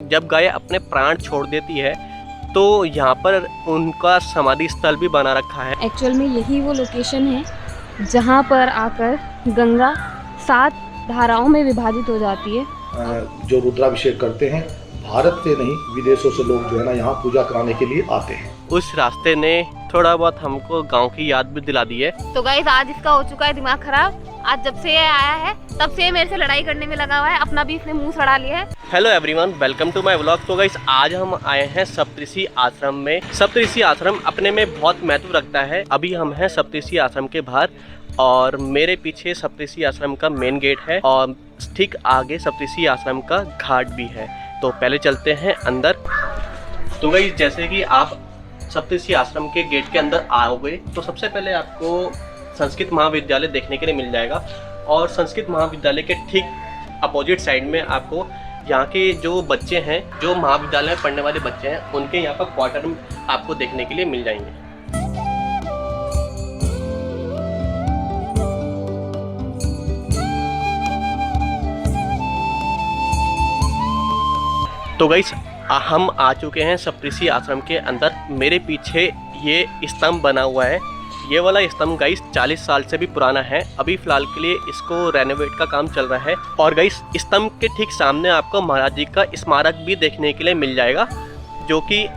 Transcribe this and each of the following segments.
जब गाय अपने प्राण छोड़ देती है तो यहाँ पर उनका समाधि स्थल भी बना रखा है। एक्चुअल में यही वो लोकेशन है जहाँ पर आकर गंगा 7 धाराओं में विभाजित हो जाती है। जो रुद्राभिषेक करते हैं, भारत से नहीं विदेशों से लोग जो है ना यहाँ पूजा कराने के लिए आते हैं। उस रास्ते ने थोड़ा बहुत हमको गांव की याद भी दिला दी है। तो गाइस आज इसका हो चुका है दिमाग खराब। आज जब से ये आया है तब से मेरे से लड़ाई करने में लगा हुआ है, अपना भी इसने मुंह सड़ा लिया है। Hello everyone, welcome to my vlog. तो गाइस आज हम आए हैं सप्तऋषि आश्रम में। सप्तऋषि आश्रम अपने में बहुत महत्व रखता है। अभी हम हैं सप्तऋषि आश्रम के बाहर और मेरे पीछे सप्तऋषि आश्रम का मेन गेट है और ठीक आगे सप्तऋषि आश्रम का घाट भी है। तो पहले चलते हैं अंदर। तो गाइस जैसे कि आप सप्तऋषि आश्रम के गेट के अंदर आओगे तो सबसे पहले आपको संस्कृत महाविद्यालय देखने के लिए मिल जाएगा और संस्कृत महाविद्यालय के ठीक अपोजिट साइड में आपको यहाँ के जो बच्चे हैं, जो महाविद्यालय में पढ़ने वाले बच्चे हैं, उनके यहाँ पर क्वार्टर आपको देखने के लिए मिल जाएंगे। तो गाइस हम आ चुके हैं सप्तऋषि आश्रम के अंदर। मेरे पीछे ये स्तंभ बना हुआ है। ये वाला स्तंभ गाइस 40 साल से भी पुराना है। अभी फिलहाल के लिए इसको रेनोवेट का काम चल रहा है। और गाइस स्तंभ के ठीक सामने आपको महाराज जी का स्मारक भी देखने के लिए मिल जाएगा, जो कि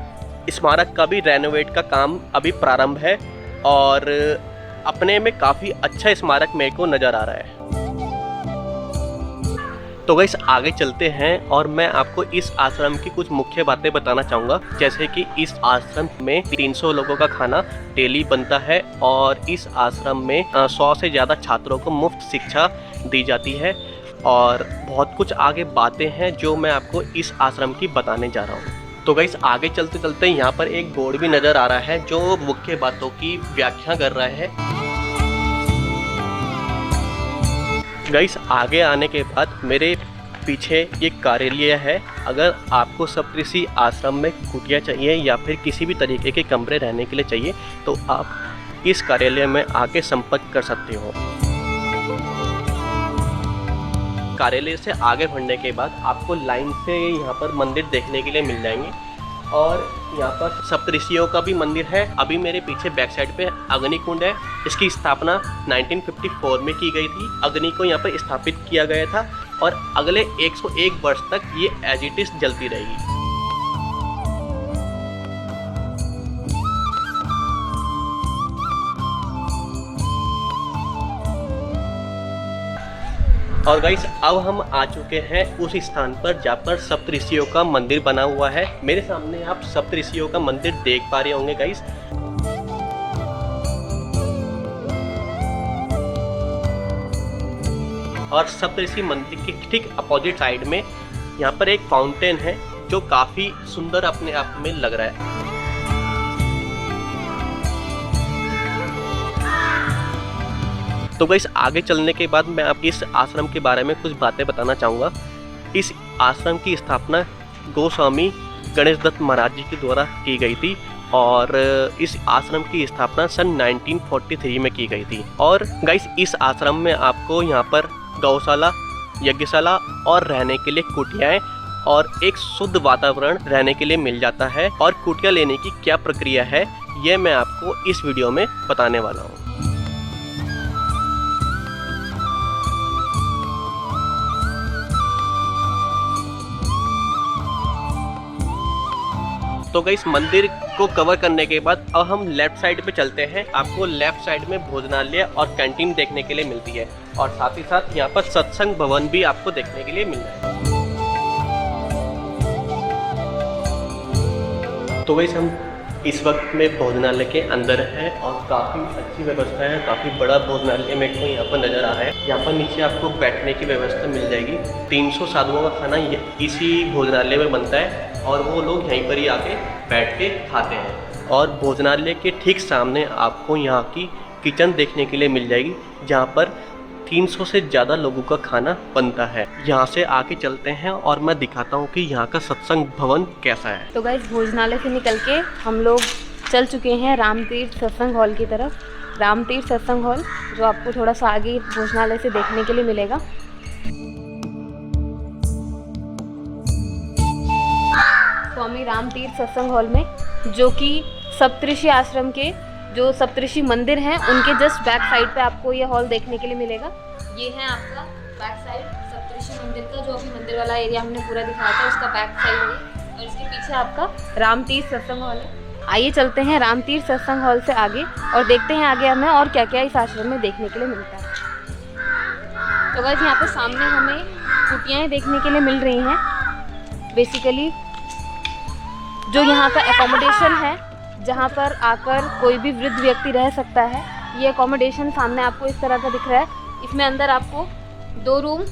स्मारक का भी रेनोवेट का काम अभी प्रारंभ है और अपने में काफ़ी अच्छा स्मारक मेरे को नज़र आ रहा है। तो गाइस आगे चलते हैं और मैं आपको इस आश्रम की कुछ मुख्य बातें बताना चाहूँगा। जैसे कि इस आश्रम में 300 लोगों का खाना डेली बनता है और इस आश्रम में 100 से ज़्यादा छात्रों को मुफ्त शिक्षा दी जाती है और बहुत कुछ आगे बातें हैं जो मैं आपको इस आश्रम की बताने जा रहा हूँ। तो गाइस आगे चलते चलते यहाँ पर एक बोर्ड भी नज़र आ रहा है जो मुख्य बातों की व्याख्या कर रहा है। गाइस आगे आने के बाद मेरे पीछे ये कार्यालय है। अगर आपको सप्तऋषि आश्रम में कुटिया चाहिए या फिर किसी भी तरीके के कमरे रहने के लिए चाहिए तो आप इस कार्यालय में आके संपर्क कर सकते हो। कार्यालय से आगे बढ़ने के बाद आपको लाइन से यहाँ पर मंदिर देखने के लिए मिल जाएंगे और यहाँ पर सप्तऋषियों का भी मंदिर है। अभी मेरे पीछे बैक साइड पे अग्निकुंड है। इसकी स्थापना 1954 में की गई थी। अग्नि को यहाँ पर स्थापित किया गया था और अगले 101 वर्ष तक ये एज इट इज जलती रहेगी। और गाइस अब हम आ चुके हैं उस स्थान पर जहाँ पर सप्तऋषियों का मंदिर बना हुआ है। मेरे सामने आप सप्तऋषियों का मंदिर देख पा रहे होंगे गाइस। और सप्तऋषि मंदिर के ठीक अपोजिट साइड में यहाँ पर एक फाउंटेन है जो काफी सुंदर अपने आप में लग रहा है। तो गाइस आगे चलने के बाद मैं आपको इस आश्रम के बारे में कुछ बातें बताना चाहूँगा। इस आश्रम की स्थापना गोस्वामी गणेश दत्त महाराज जी के द्वारा की गई थी और इस आश्रम की स्थापना सन 1943 में की गई थी। और गाइस इस आश्रम में आपको यहाँ पर गौशाला, यज्ञशाला और रहने के लिए कुटियाएँ और एक शुद्ध वातावरण रहने के लिए मिल जाता है। और कुटिया लेने की क्या प्रक्रिया है ये मैं आपको इस वीडियो में बताने वाला हूँ। तो गाइस मंदिर को कवर करने के बाद अब हम लेफ्ट साइड पे चलते हैं। आपको लेफ्ट साइड में भोजनालय और कैंटीन देखने के लिए मिलती है और साथ ही साथ यहाँ पर सत्संग भवन भी आपको देखने के लिए मिल रहा है। तो गाइस हम इस वक्त में भोजनालय के अंदर है और काफ़ी अच्छी व्यवस्था है। काफ़ी बड़ा भोजनालय मेरे को यहाँ पर नज़र आ रहा है। यहाँ पर नीचे आपको बैठने की व्यवस्था मिल जाएगी। 300 साधुओं का खाना इसी भोजनालय में बनता है और वो लोग यहीं पर ही आके बैठ के खाते हैं। और भोजनालय के ठीक सामने आपको यहाँ की किचन देखने के लिए मिल जाएगी जहाँ पर 300 से ज़्यादा लोगों का खाना बनता है। यहाँ से आके चलते हैं और मैं दिखाता हूँ कि यहाँ का सत्संग भवन कैसा है। तो गाइस भोजनालय से निकल के हम लोग चल चुके हैं रामतीर्थ सत्संग हॉल की तरफ। रामतीर्थ सत्संग हॉल जो आपको थोड़ा सा आगे भोजनालय से देखने के लिए मिलेगा। स्वामी रामतीर्थ सत्संग हॉल में, जो कि सप्तऋषि आश्रम के जो सप्तऋषि मंदिर हैं उनके जस्ट बैक साइड पे आपको ये हॉल देखने के लिए मिलेगा। ये है आपका बैक साइड सप्तऋषि मंदिर का, जो अभी मंदिर वाला एरिया हमने पूरा दिखाया था उसका बैक साइड है, और इसके पीछे आपका रामतीर्थ सत्संग हॉल है। आइए चलते हैं रामतीर्थ सत्संग हॉल से आगे और देखते हैं आगे हमें और क्या क्या इस आश्रम में देखने के लिए मिलता है। तो गाइस यहाँ पे सामने हमें कुटियाएँ देखने के लिए मिल रही हैं। बेसिकली जो यहाँ का एकोमोडेशन है, जहाँ पर आकर कोई भी वृद्ध व्यक्ति रह सकता है, ये एकोमोडेशन सामने आपको इस तरह का दिख रहा है। इसमें अंदर आपको 2 रूम,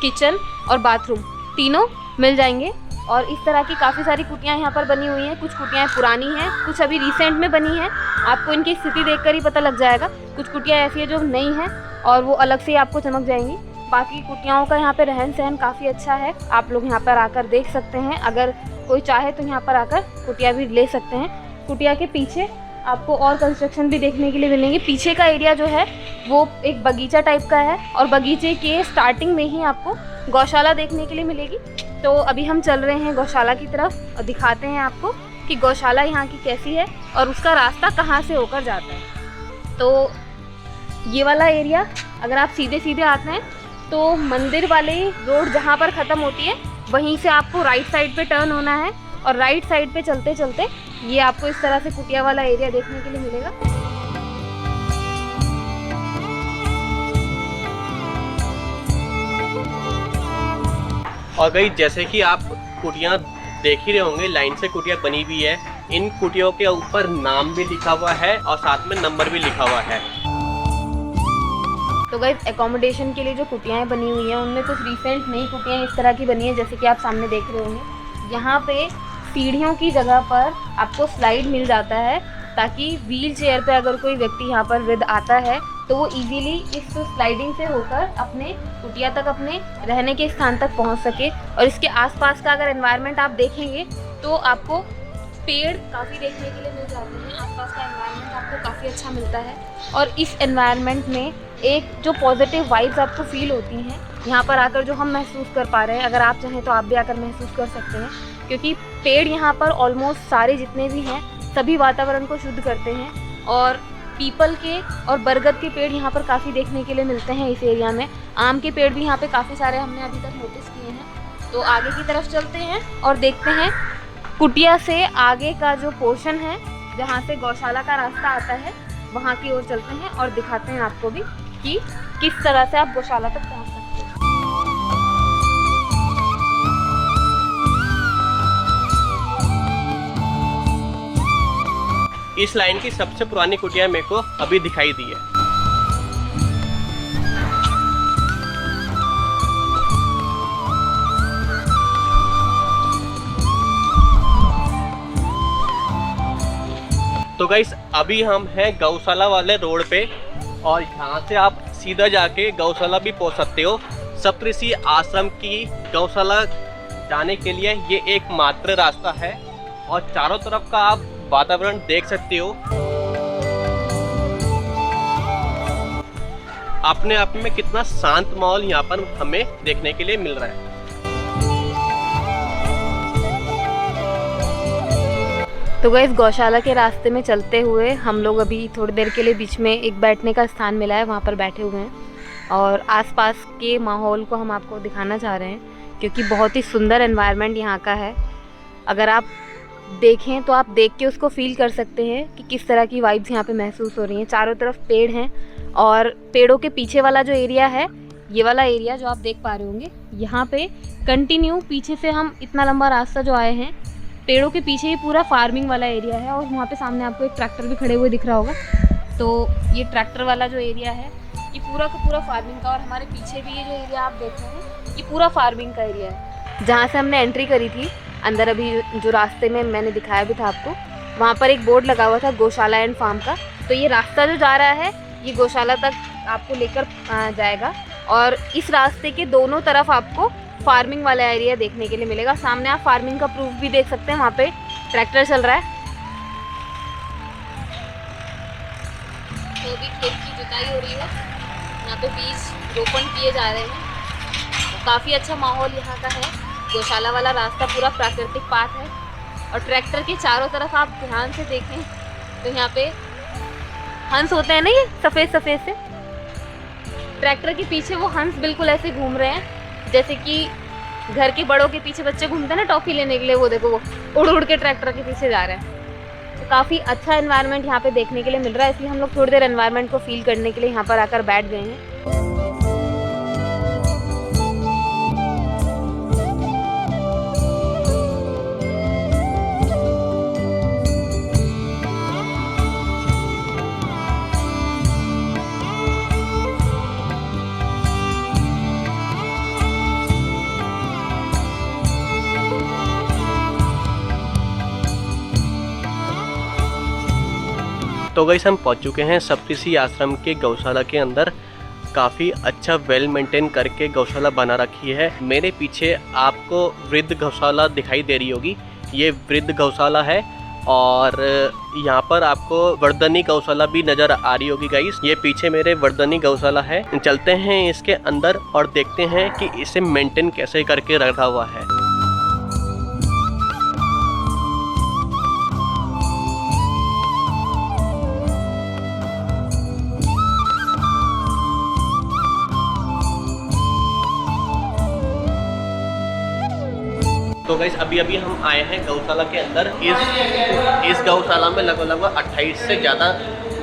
किचन और बाथरूम तीनों मिल जाएंगे। और इस तरह की काफ़ी सारी कुटियाँ यहाँ पर बनी हुई हैं। कुछ कुटियाँ पुरानी हैं, कुछ अभी रिसेंट में बनी हैं। आपको इनकी स्थिति देखकर ही पता लग जाएगा। कुछ कुटियाँ ऐसी हैं जो नई हैं और वो अलग से ही आपको चमक जाएंगी। बाकी कुटियाओं का यहाँ पे रहन सहन काफ़ी अच्छा है, आप लोग यहाँ पर आकर देख सकते हैं। अगर कोई चाहे तो यहाँ पर आकर कुटिया भी ले सकते हैं। कुटिया के पीछे आपको और कंस्ट्रक्शन भी देखने के लिए मिलेंगे। पीछे का एरिया जो है वो एक बगीचा टाइप का है, और बगीचे के स्टार्टिंग में ही आपको गौशाला देखने के लिए मिलेगी। तो अभी हम चल रहे हैं गौशाला की तरफ और दिखाते हैं आपको कि गौशाला यहाँ की कैसी है और उसका रास्ता कहाँ से होकर जाता है। तो ये वाला एरिया अगर आप सीधे सीधे आते हैं तो मंदिर वाले रोड जहाँ पर ख़त्म होती है वहीं से आपको राइट साइड पे टर्न होना है, और राइट साइड पे चलते चलते ये आपको इस तरह से कुटिया वाला एरिया देखने के लिए मिलेगा। और गई जैसे कि आप कुटियाँ देख ही रहे होंगे, लाइन से कुटिया बनी हुई है। इन कुटियों के ऊपर नाम भी लिखा हुआ है और साथ में नंबर भी लिखा हुआ है। तो गाइस एकोमोडेशन के लिए जो कुटियाएँ बनी हुई हैं उनमें कुछ रिसेंट नई कुटियाँ इस तरह की बनी है, जैसे कि आप सामने देख रहे होंगे। यहाँ पे सीढ़ियों की जगह पर आपको स्लाइड मिल जाता है, ताकि व्हील चेयर पर अगर कोई व्यक्ति यहाँ पर वृद्ध आता है तो वो इजीली इस स्लाइडिंग से होकर अपने कुटिया तक, अपने रहने के स्थान तक पहुँच सके। और इसके आसपास का अगर एनवायरनमेंट आप देखेंगे तो आपको पेड़ काफ़ी देखने के लिए मिल जाते हैं। आसपास का एनवायरनमेंट आपको काफ़ी अच्छा मिलता है, और इस एनवायरनमेंट में एक जो पॉजिटिव वाइब्स आपको फील होती हैं यहाँ पर आकर, जो हम महसूस कर पा रहे हैं। अगर आप चाहें तो आप भी आकर महसूस कर सकते हैं, क्योंकि पेड़ यहाँ पर ऑलमोस्ट सारे जितने भी हैं सभी वातावरण को शुद्ध करते हैं। और पीपल के और बरगद के पेड़ यहाँ पर काफ़ी देखने के लिए मिलते हैं इस एरिया में। आम के पेड़ भी यहाँ पे काफ़ी सारे हमने अभी तक नोटिस किए हैं। तो आगे की तरफ चलते हैं और देखते हैं कुटिया से आगे का जो पोर्शन है, जहाँ से गौशाला का रास्ता आता है, वहाँ की ओर चलते हैं और दिखाते हैं आपको भी कि किस तरह से आप गौशाला तक पहुँच सकते हैं। इस लाइन की सबसे पुरानी कुटिया मेरे को अभी दिखाई दी है। तो गाइस अभी हम हैं गौशाला वाले रोड पे, और यहाँ से आप सीधा जाके गौशाला भी पहुँच सकते हो। सप्तऋषि आश्रम की गौशाला जाने के लिए ये एकमात्र रास्ता है, और चारों तरफ का आप वातावरण देख सकते हो। अपने आप में कितना शांत माहौल यहाँ पर हमें देखने के लिए मिल रहा है। तो गाइस गौशाला के रास्ते में चलते हुए हम लोग अभी थोड़ी देर के लिए बीच में एक बैठने का स्थान मिला है, वहाँ पर बैठे हुए हैं और आसपास के माहौल को हम आपको दिखाना चाह रहे हैं, क्योंकि बहुत ही सुंदर एनवायरनमेंट यहाँ का है। अगर आप देखें तो आप देख के उसको फील कर सकते हैं कि किस तरह की वाइब्स यहाँ पे महसूस हो रही हैं। चारों तरफ पेड़ हैं, और पेड़ों के पीछे वाला जो एरिया है, ये वाला एरिया जो आप देख पा रहे होंगे, यहाँ पे कंटिन्यू पीछे से हम इतना लंबा रास्ता जो आए हैं, पेड़ों के पीछे ये पूरा फार्मिंग वाला एरिया है। और वहाँ पे सामने आपको एक ट्रैक्टर भी खड़े हुए दिख रहा होगा। तो ये ट्रैक्टर वाला जो एरिया है ये पूरा का पूरा फार्मिंग का, और हमारे पीछे भी ये जो एरिया आप देख रहे हैं ये पूरा फार्मिंग का एरिया है। जहाँ से हमने एंट्री करी थी अंदर, अभी जो रास्ते में मैंने दिखाया भी था आपको, वहाँ पर एक बोर्ड लगा हुआ था गौशाला एंड फार्म का। तो ये रास्ता जो जा रहा है ये गौशाला तक आपको लेकर जाएगा, और इस रास्ते के दोनों तरफ आपको फार्मिंग वाला एरिया देखने के लिए मिलेगा। सामने आप फार्मिंग का प्रूफ भी देख सकते हैं, वहाँ पे ट्रैक्टर चल रहा है। तो अभी खेत की जुताई हो रही है, यहाँ पे बीज रोपण किए जा रहे हैं। तो काफ़ी अच्छा माहौल यहाँ का है, गौशाला वाला रास्ता पूरा प्राकृतिक पाथ है और ट्रैक्टर के चारों तरफ आप ध्यान से देखें तो यहाँ पे हंस होते हैं ना, ये सफ़ेद सफ़ेद से, ट्रैक्टर के पीछे वो हंस बिल्कुल ऐसे घूम रहे हैं जैसे कि घर के बड़ों के पीछे बच्चे घूमते हैं ना टॉफ़ी लेने के लिए, वो देखो वो उड़ उड़ के ट्रैक्टर के पीछे जा रहे हैं। तो काफ़ी अच्छा एनवायरनमेंट यहाँ पे देखने के लिए मिल रहा है, इसलिए हम लोग थोड़ी देर एनवायरनमेंट को फील करने के लिए यहाँ पर आकर बैठ गए हैं। तो गाइस हम पहुंच चुके हैं सप्तऋषि आश्रम के गौशाला के अंदर। काफ़ी अच्छा वेल मेंटेन करके गौशाला बना रखी है। मेरे पीछे आपको वृद्ध गौशाला दिखाई दे रही होगी, ये वृद्ध गौशाला है और यहाँ पर आपको वर्धनी गौशाला भी नज़र आ रही होगी गाइस। ये पीछे मेरे वर्धनी गौशाला है। चलते हैं इसके अंदर और देखते हैं कि इसे मेंटेन कैसे करके रखा हुआ है। तो गाइस अभी हम आए हैं गौशाला के अंदर। इस गौशाला में लगभग 28 से ज़्यादा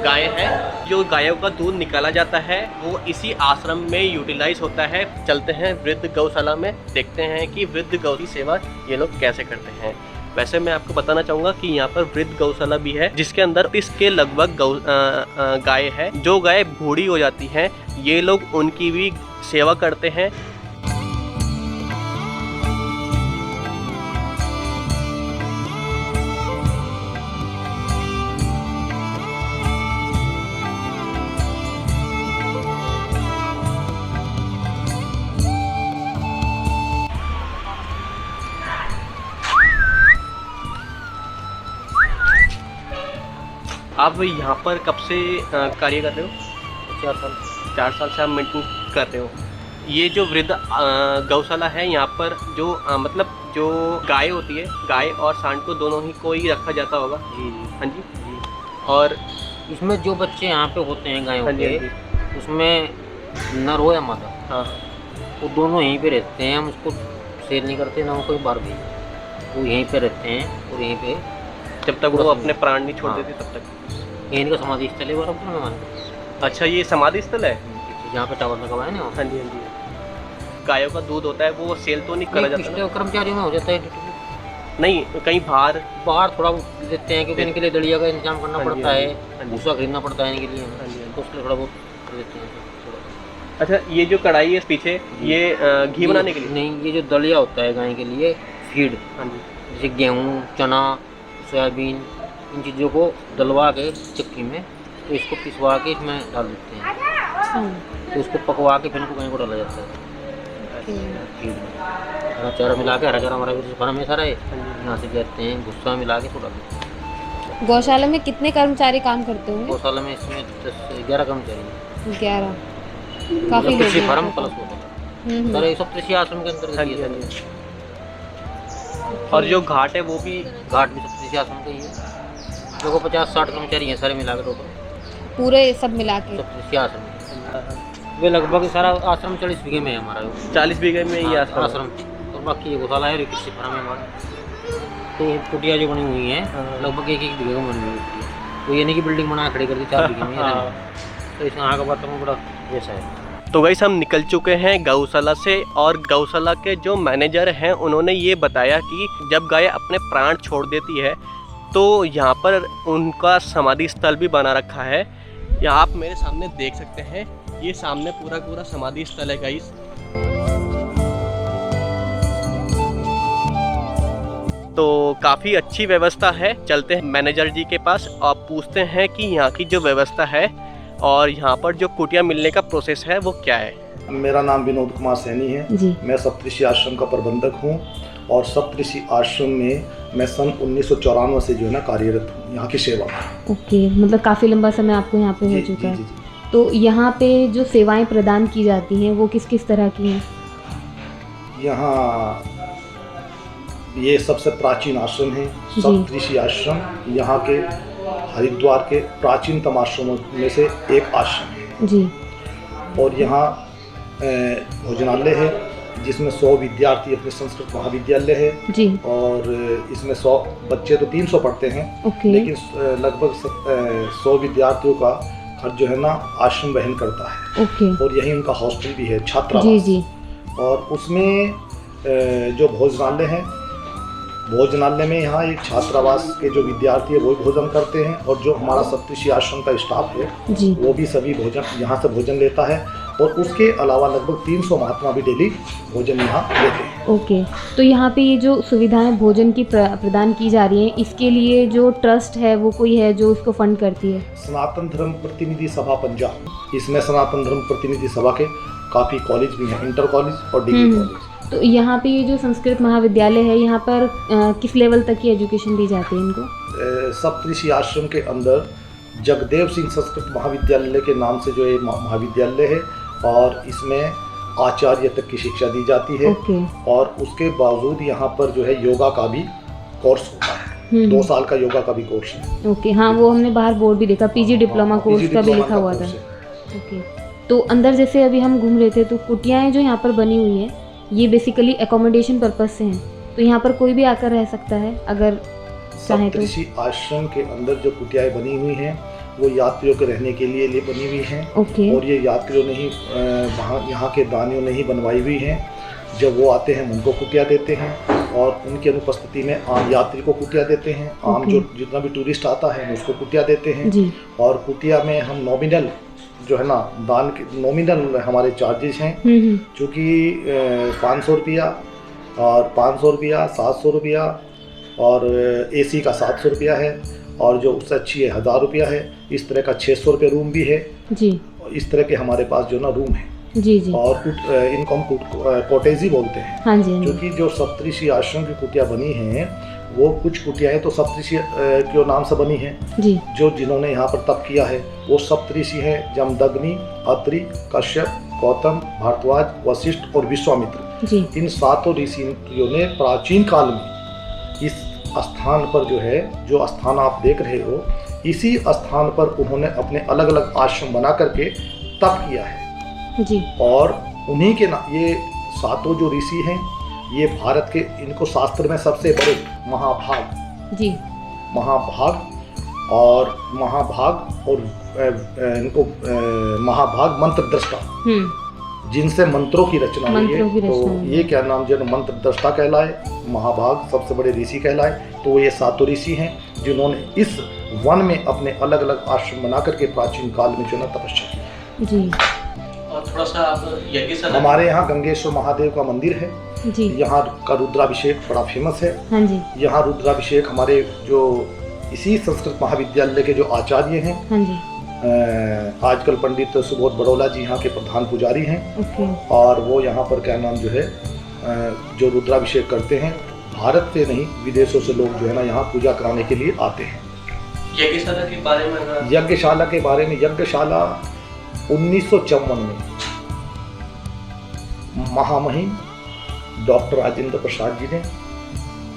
गायें हैं। जो गायों का दूध निकाला जाता है वो इसी आश्रम में यूटिलाइज होता है। चलते हैं वृद्ध गौशाला में, देखते हैं कि वृद्ध गौ की सेवा ये लोग कैसे करते हैं। वैसे मैं आपको बताना चाहूँगा कि यहाँ पर वृद्ध गौशाला भी है जिसके अंदर इसके लगभग गाय है। जो गाय बूढ़ी हो जाती हैं ये लोग उनकी भी सेवा करते हैं। आप यहाँ पर कब से कार्य कर रहे हो? 4 साल से आप मेंटेन कर रहे हो। ये जो वृद्ध गौशाला है यहाँ पर जो मतलब जो गाय होती है, गाय और सांड को दोनों ही को ही रखा जाता होगा। जी हाँ जी। और इसमें जो बच्चे यहाँ पे होते हैं गायों हाँ जी, के, हाँ जी। उसमें नर हो या मादा, हाँ वो दोनों यहीं पे रहते हैं। हम उसको सेल नहीं करते ना, वो कोई बाहर भी, वो यहीं पे रहते हैं और यहीं पे जब तक वो अपने प्राण नहीं छोड़ हाँ। देते तब तक। यहीं का समाधि स्थल है बराबर में हमारे। अच्छा, ये समाधि स्थल है? जहाँ पे टावर लगा हुआ है ना। हाँ जी, हाँ जी। गायों का दूध होता है वो सेल तो नहीं करा जाता ना? कर्मचारियों में हो जाता है। नहीं, कहीं बाहर थोड़ा देते हैं क्योंकि इनके लिए दलिया का इंतजाम करना हाँ जी, पड़ता हाँ है, जी, हाँ जी। भूसा खरीदना पड़ता है इनके लिए, हाँ जी, हाँ जी। तो उसके लिए थोड़ा बहुत कर देते हैं। अच्छा, ये जो कढ़ाई है पीछे ये घी बनाने के लिए? नहीं, ये जो दलिया होता है गाय के लिए फीड, हाँ जी। जैसे गेहूँ, चना, सोयाबीन, इन चीज़ों को डलवा के चक्की में, तो इसको पिसवा के इसमें डाल देते हैं। तो उसको पकवा के फिर गाय को डाला जाता है फीड में। हरा चारा मिला के, हरा चारा हमारा खाना में सारा है, यहाँ से जाते हैं भूसा मिला के तो डाल देते हैं। गौशाला में कितने कर्मचारी काम करते होंगे? गौशाला में इसमें 10-11 कर्मचारी हैं। 11, काफी लोग हैं। फार्म प्लस होता है। सप्तऋषि आश्रम के अंतर्गत हाँ जी, ये हाँ है। जी। और जो घाट है वो भी घाट भी सप्तऋषि आश्रम का ही है। देखो 50-60 कर्मचारी हैं सारे मिला के टोटल पूरे सब मिला के। सप्तऋषि आश्रम। वे लगभग सारा आश्रम 40 बीघे में है हमारा। 40 बीघे में ये आश्रम है। आश्रम और बाकी ये गौशाला है और कृषि फार्म है हमारा। तो कुटिया जो बनी हुई है लगभग 1-1 बीघे में बनी हुई है। तो ये नहीं कि बिल्डिंग बना खड़ी कर दी 4 बीघे में, तो इसमें आगे वातावरण बड़ा वैसा है। तो गाइस हम निकल चुके हैं गौशाला से और गौशाला के जो मैनेजर हैं उन्होंने ये बताया कि जब गाय अपने प्राण छोड़ देती है तो यहाँ पर उनका समाधि स्थल भी बना रखा है। यहाँ आप मेरे सामने देख सकते हैं, ये सामने पूरा समाधि स्थल है गाइस। तो काफ़ी अच्छी व्यवस्था है। चलते हैं मैनेजर जी के पास और पूछते हैं कि यहाँ की जो व्यवस्था है और यहाँ पर जो कुटिया मिलने का प्रोसेस है वो क्या है। मेरा नाम विनोद कुमार सैनी है जी। मैं सप्तऋषि आश्रम का प्रबंधक हूँ और सप्तऋषि आश्रम में मैं सन 1994 से जो है ना कार्यरत हूँ यहाँ की सेवा में। ओके, मतलब काफ़ी लंबा समय आपको यहाँ पे हो जी, चुका जी, है। जी, जी। तो यहाँ पे जो सेवाएं प्रदान की जाती हैं वो किस किस तरह की हैं? यहाँ ये सबसे प्राचीन आश्रम है, जी। सप्तऋषि आश्रम यहाँ के हरिद्वार के प्राचीनतम आश्रमों में से एक आश्रम है। जी। और यहाँ भोजनालय है जिसमें 100 विद्यार्थी, अपने संस्कृत महाविद्यालय है जी। और इसमें 100 बच्चे तो 300 पढ़ते हैं, ओके। लेकिन लगभग 100 विद्यार्थियों का खर्च जो है ना आश्रम वहन करता है। ओके। और यही उनका हॉस्टल भी है, छात्रावास। जी जी। और उसमें जो भोजनालय है, भोजनालय में यहाँ एक छात्रावास के जो विद्यार्थी है वो भोजन करते हैं और जो हमारा सप्तऋषि आश्रम का स्टाफ है जी। वो भी सभी भोजन यहाँ से भोजन लेता है। और उसके अलावा लगभग 300 महात्मा भी डेली भोजन यहाँ लेते हैं। ओके। तो यहाँ पे ये जो सुविधाएं भोजन की प्रदान की जा रही हैं, इसके लिए जो ट्रस्ट है वो कोई है जो इसको फंड करती है? सनातन धर्म प्रतिनिधि सभा पंजाब, इसमें सनातन धर्म प्रतिनिधि सभा के काफ़ी कॉलेज भी हैं, इंटर कॉलेज और डिग्री कॉलेज। तो यहाँ पे ये जो संस्कृत महाविद्यालय है, यहाँ पर किस लेवल तक की एजुकेशन दी जाती है इनको? सप्तऋषि आश्रम के अंदर जगदेव सिंह संस्कृत महाविद्यालय के नाम से जो ये महाविद्यालय है और इसमें आचार्य तक की शिक्षा दी जाती है। ओके। और उसके बावजूद यहाँ पर जो है योगा का भी कोर्स होता है, 2 साल का योगा का भी कोर्स है। ओके। हाँ, वो हमने बाहर बोर्ड भी देखा, पीजी डिप्लोमा कोर्स का भी लिखा हुआ था। ओके। तो अंदर जैसे अभी हम घूम रहे थे तो कुटियाएँ जो यहाँ पर बनी हुई हैं ये बेसिकली एकोमोडेशन पर्पज से हैं, तो यहाँ पर कोई भी आकर रह सकता है अगर चाहे तो? सप्तऋषि आश्रम के अंदर जो कुटियाएं बनी हुई हैं वो यात्रियों के रहने के लिए बनी हुई हैं। ओके। और ये यात्रियों ने ही वहाँ यहाँ के दानियों ने ही बनवाई हुई हैं। जब वो आते हैं उनको कुटिया देते हैं और उनकी अनुपस्थिति में आम यात्री को कुटिया देते हैं। आम जो जितना भी टूरिस्ट आता है उसको कुटिया देते हैं जी। और कुटिया में हम नॉमिनल जो है ना दान के नॉमिनल हमारे चार्जेस हैं, चूँकि 500 रुपया और 500 रुपया, 700 रुपया और AC का 700 रुपया है और जो उससे अच्छी है 1000 रुपया है। इस तरह का 600 रुपये रूम भी है जी। इस तरह के हमारे पास जो ना रूम है जी जी। और इनको हम कॉटेज ही बोलते हैं। हाँ जी। क्योंकि जो सप्तऋषि आश्रम की कुटिया बनी हैं वो कुछ कुटियाएं तो सप्तऋषि के नाम से बनी हैं जी। जो जिन्होंने यहाँ पर तप किया है वो सप्तऋषि हैं, जमदग्नि, अत्रि, कश्यप, गौतम, भारद्वाज, वशिष्ठ और विश्वामित्र जी। इन 7 ऋषियों ने प्राचीन काल में इस स्थान पर जो स्थान आप देख रहे हो, इसी स्थान पर उन्होंने अपने अलग अलग आश्रम बना करके तप किया है जी। और उन्हीं के ये 7 जो ऋषि हैं ये भारत के, इनको शास्त्र में सबसे बड़े महाभाग जी, महाभाग और इनको महाभाग मंत्र दृष्टा, जिनसे मंत्रों की रचना हुई है। तो ये क्या नाम जो मंत्र दृष्टा कहलाए, महाभाग सबसे बड़े ऋषि कहलाए। तो ये 7 ऋषि हैं जिन्होंने इस वन में अपने अलग अलग आश्रम बना करके प्राचीन काल में जो ना तपस्या की जी। और थोड़ा सा आप हमारे यहाँ गंगेश्वर महादेव का मंदिर है जी। यहाँ का रुद्राभिषेक बड़ा फेमस है। हाँ जी। यहाँ रुद्राभिषेक हमारे जो इसी संस्कृत महाविद्यालय के जो आचार्य हैं, हाँ जी, आजकल पंडित सुबोध बड़ौला जी यहाँ के प्रधान पुजारी हैं। ओके। और वो यहाँ पर क्या नाम जो है जो रुद्राभिषेक करते हैं, भारत से नहीं विदेशों से लोग जो है ना यहाँ पूजा कराने के लिए आते हैं। यज्ञशाला के बारे में यज्ञशाला 1954 में महामहिम डॉक्टर राजेंद्र प्रसाद जी ने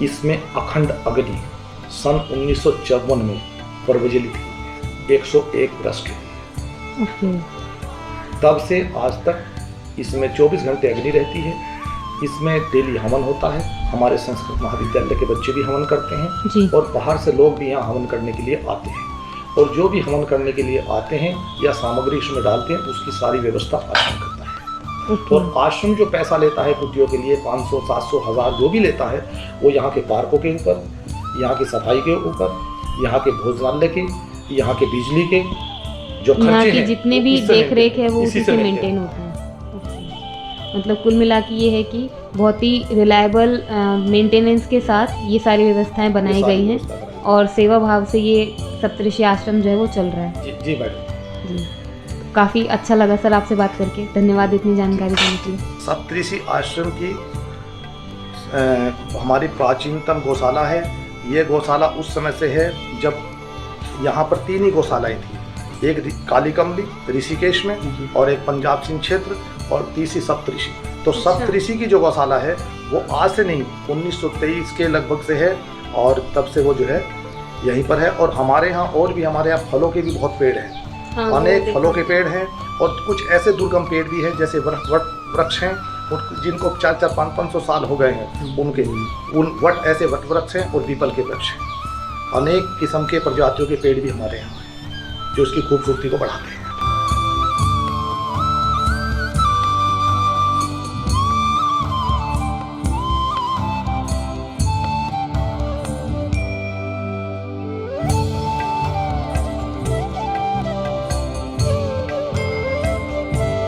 इसमें अखंड अग्नि सन 1954 में प्रज्वलित की 101 वर्ष के। तब से आज तक इसमें 24 घंटे अग्नि रहती है। इसमें डेली हवन होता है। हमारे संस्कृत महाविद्यालय के बच्चे भी हवन करते हैं जी। और बाहर से लोग भी यहाँ हवन करने के लिए आते हैं। और जो भी हवन करने के लिए आते हैं या सामग्री इसमें डालते हैं उसकी सारी व्यवस्था आश्रम करता है। और आश्रम जो पैसा लेता है कुटियों के लिए 500, 700, 1000 जो भी लेता है वो यहाँ के पार्कों के ऊपर, यहाँ की सफाई के ऊपर, यहाँ के भोजनालय के, यहाँ के बिजली के जो खर्चे हैं, जितने भी देख रेख है वो उसी से मेंटेन होता है। मतलब कुल मिला के ये है कि बहुत ही रिलायबल मेंटेनेंस के साथ ये सारी व्यवस्थाएं बनाई गई हैं और सेवा भाव से ये सप्तऋषि आश्रम जो है वो चल रहा है। जी मैडम जी। काफ़ी अच्छा लगा सर आपसे बात करके, धन्यवाद इतनी जानकारी देने के लिए। सप्तऋषि आश्रम की हमारी प्राचीनतम गौशाला है। ये गौशाला उस समय से है जब यहाँ पर 3 ही गौशालाएँ थी, एक काली कमली ऋषिकेश में और एक पंजाब सिंह क्षेत्र और तीसरी सप्तऋषि। तो सप्तऋषि की जो गौशाला है वो आज से नहीं 1923 के लगभग से है, और तब से वो जो है यहीं पर है। और हमारे यहाँ और भी, हमारे यहाँ फलों के भी बहुत पेड़ हैं, हाँ, अनेक फलों के पेड़ हैं, और कुछ ऐसे दुर्गम पेड़ भी हैं जैसे वट वृक्ष हैं जिनको 400-500 साल हो गए हैं, उनके उन वट ऐसे वट वृक्ष हैं और पीपल के वृक्ष हैं। अनेक किस्म के प्रजातियों के पेड़ भी हमारे यहाँ हैं जो इसकी खूबसूरती को बढ़ाते हैं।